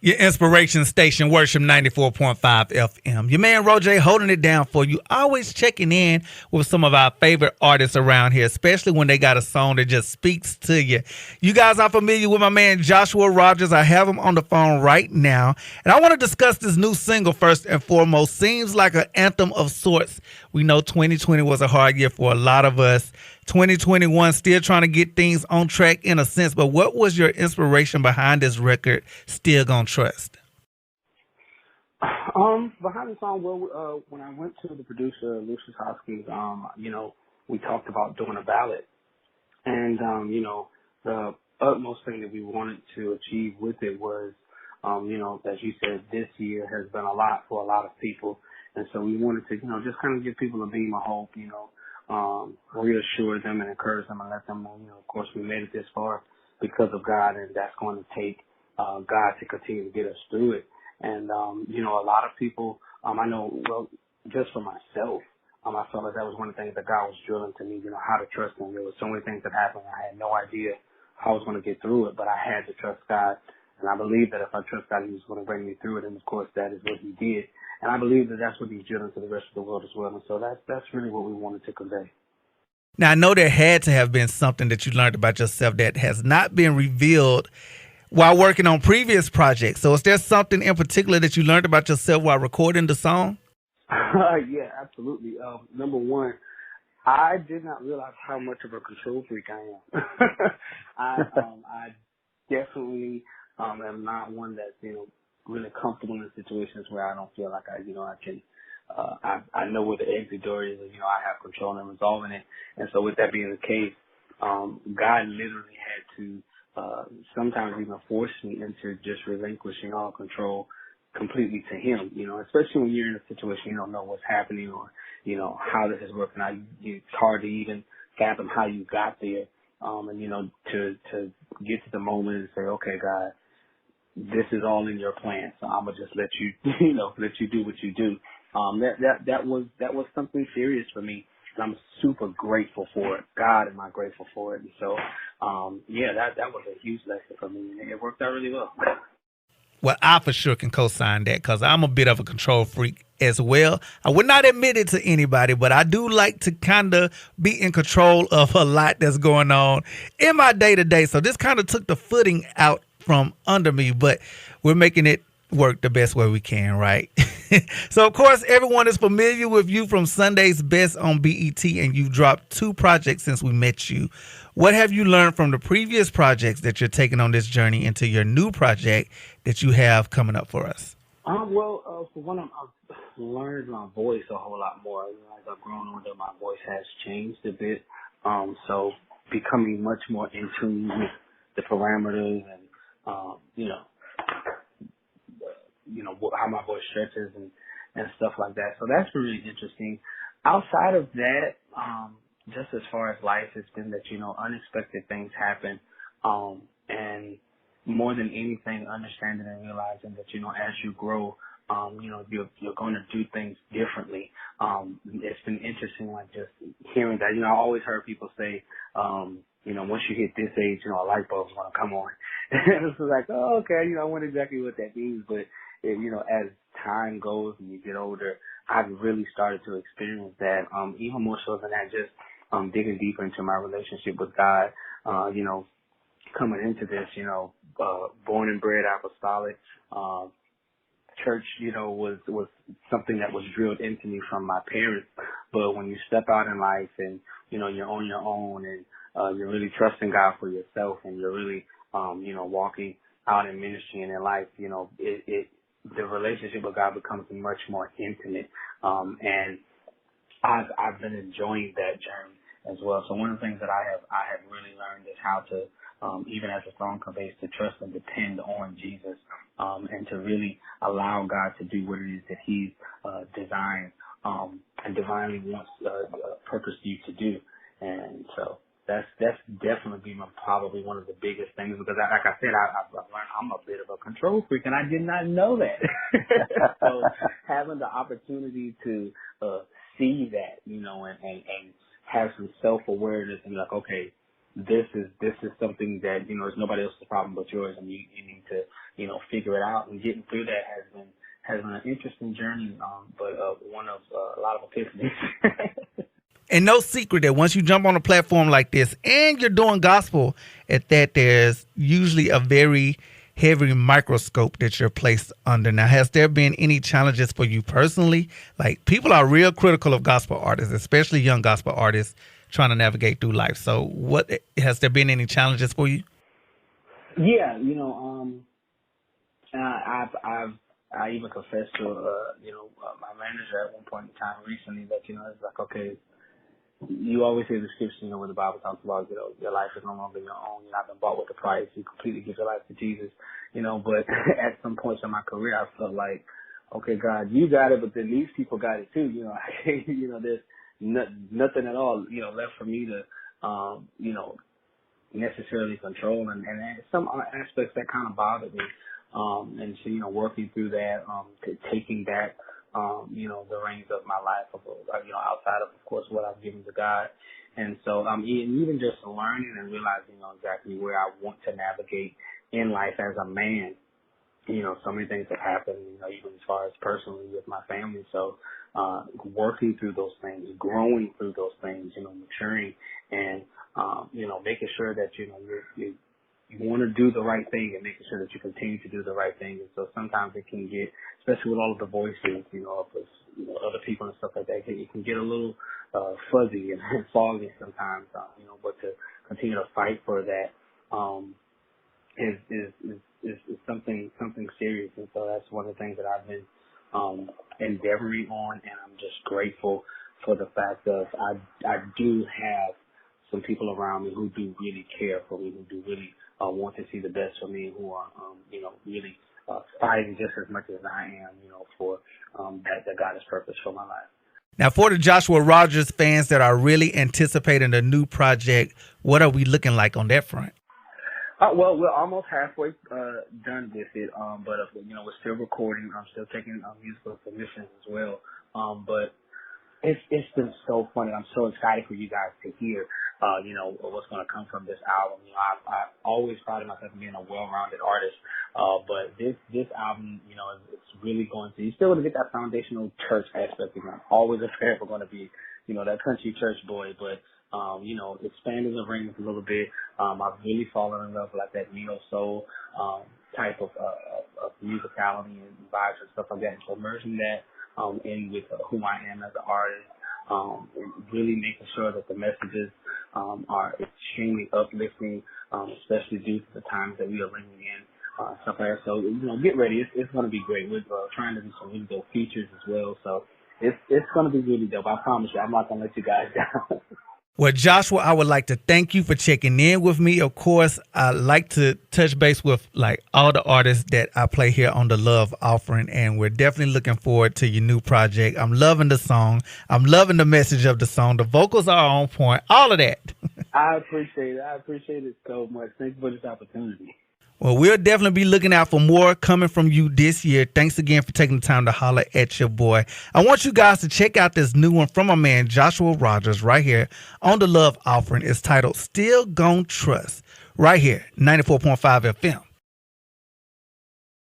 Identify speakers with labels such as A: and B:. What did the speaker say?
A: Your inspiration station, Worship 94.5 FM. Your man RoJay holding it down for you, always checking in with some of our favorite artists around here, especially when they got a song that just speaks to you. You guys are familiar with my man Joshua Rogers. I have him on the phone right now, and I want to discuss this new single first and foremost. Seems like an anthem of sorts. We know 2020 was a hard year for a lot of us. 2021 still trying to get things on track in a sense, but what was your inspiration behind this record, Still Gon Trust?
B: Behind the song, well, when I went to the producer, Lucius Hoskins, we talked about doing a ballad. And, the utmost thing that we wanted to achieve with it was, as you said, this year has been a lot for a lot of people. And so we wanted to, just kind of give people a beam of hope, reassure them and encourage them and let them know, of course, we made it this far because of God, and that's going to take God to continue to get us through it. And, a lot of people, I know, well, just for myself, I felt like that was one of the things that God was drilling to me, how to trust Him. There were so many things that happened. I had no idea how I was going to get through it, but I had to trust God. And I believe that if I trust God, He was going to bring me through it. And, of course, that is what He did. And I believe that that's what He's drilling to the rest of the world as well. And so that's really what we wanted to convey.
A: Now, I know there had to have been something that you learned about yourself that has not been revealed while working on previous projects. So is there something in particular that you learned about yourself while recording the song?
B: Yeah, absolutely. Number one, I did not realize how much of a control freak I am. I definitely am not one that's, really comfortable in situations where I don't feel like I can, I know where the exit door is, and, I have control in resolving it. And so with that being the case, God literally had to, sometimes even force me into just relinquishing all control completely to Him, especially when you're in a situation you don't know what's happening or, how this is working out. It's hard to even fathom how you got there. And, to get to the moment and say, okay, God, this is all in your plan, so I'm gonna just let you, let you do what you do. That was something serious for me, and I'm super grateful for it. God, am I grateful for it? And so, that was a huge lesson for me, and it worked out really well.
A: Well, I for sure can co-sign that because I'm a bit of a control freak as well. I would not admit it to anybody, but I do like to kind of be in control of a lot that's going on in my day-to-day. So this kind of took the footing out from under me, but we're making it work the best way we can, right? So, of course, everyone is familiar with you from Sunday's Best on BET, and you've dropped 2 projects since we met you. What have you learned from the previous projects that you're taking on this journey into your new project that you have coming up for us?
B: For one, I've learned my voice a whole lot more. As I've grown older, my voice has changed a bit. So becoming much more in tune with the parameters and, how my voice stretches and stuff like that. So that's really interesting. Outside of that, just as far as life, it's been that, unexpected things happen. And more than anything, understanding and realizing that, as you grow, you're going to do things differently. It's been interesting, like just hearing that, I always heard people say, once you hit this age, a light bulb's going to come on. And it's like, oh, okay, I wonder exactly what that means. But, as time goes and you get older, I've really started to experience that, even more so than that, just digging deeper into my relationship with God, coming into this, born and bred apostolic, church, was something that was drilled into me from my parents. But when you step out in life and, you're on your own and you're really trusting God for yourself and you're really, walking out in ministry and in life, the relationship with God becomes much more intimate. And I've been enjoying that journey as well. So one of the things that I have really learned is how to, even as the song conveys, to trust and depend on Jesus, and to really allow God to do what it is that He's designed and divinely wants purposed you to do. And so that's definitely been probably one of the biggest things, because like I said, I've learned I'm a bit of a control freak, and I did not know that. So having the opportunity to see that, and have some self-awareness and be like, okay, this is something that, you know, it's nobody else's problem but yours, and you need to, you know, figure it out. And getting through that has been an interesting journey, but one of a lot of epiphanies.
A: And no secret that once you jump on a platform like this and you're doing gospel at that, there's usually a very heavy microscope that you're placed under. Now, has there been any challenges for you personally? Like, people are real critical of gospel artists, especially young gospel artists trying to navigate through life. So has there been any challenges for you?
B: Yeah, you know, I even confessed to, my manager at one point in time recently that, you know, it's like, okay, you always hear the scripture, you know, where the Bible talks about, you know, your life is no longer your own. You're not been bought with a price. You completely give your life to Jesus, you know. But at some points in my career, I felt like, okay, God, you got it, but then these people got it too. You know, you know, there's nothing at all, you know, left for me to, you know, necessarily control. And some aspects that kind of bothered me. And so, you know, working through that, taking back, you know, the reins of my life, you know, outside of course, what I've given to God. And so, even just learning and realizing, you know, exactly where I want to navigate in life as a man. You know, so many things have happened, you know, even as far as personally with my family. So, working through those things, growing through those things, you know, maturing and, you know, making sure that, you know, you want to do the right thing and making sure that you continue to do the right thing. And so sometimes it can get, especially with all of the voices, you know, of you know, other people and stuff like that, it can get a little fuzzy and foggy sometimes, you know, but to continue to fight for that is something serious. And so that's one of the things that I've been endeavoring on, and I'm just grateful for the fact that I do have some people around me who do really care for me, who do really want to see the best for me, who are, you know, really fighting just as much as I am, you know, for that God has purpose for my life.
A: Now, for the Joshua Rogers fans that are really anticipating a new project, what are we looking like on that front?
B: Well, we're almost halfway done with it, but you know, we're still recording. I'm still taking musical submissions as well. But it's been so fun, and I'm so excited for you guys to hear, you know, what's going to come from this album. You know, I always prided myself in being a well-rounded artist, but this album, you know, it's really going to, you're still going to get that foundational church aspect. You know, I'm always afraid we're going to be, you know, that country church boy, but, you know, expanding the rings a little bit. I've really fallen in love with like that neo-soul type of musicality and vibes and stuff like that. So merging that in with who I am as an artist, really making sure that the messages are extremely uplifting, especially due to the times that we are living in, stuff like that. So, you know, get ready. It's going to be great. We're trying to do some really dope features as well. So it's going to be really dope. I promise you. I'm not going to let you guys down.
A: Well, Joshua, I would like to thank you for checking in with me. Of course, I like to touch base with like all the artists that I play here on the Love Offering, and we're definitely looking forward to your new project. I'm loving the song. I'm loving the message of the song. The vocals are on point. All of that.
B: I appreciate it. I appreciate it so much. Thank you for this opportunity.
A: Well, we'll definitely be looking out for more coming from you this year. Thanks again for taking the time to holler at your boy. I want you guys to check out this new one from my man Joshua Rogers right here on the Love Offering. It's titled Still Gon Trust right here, 94.5 FM.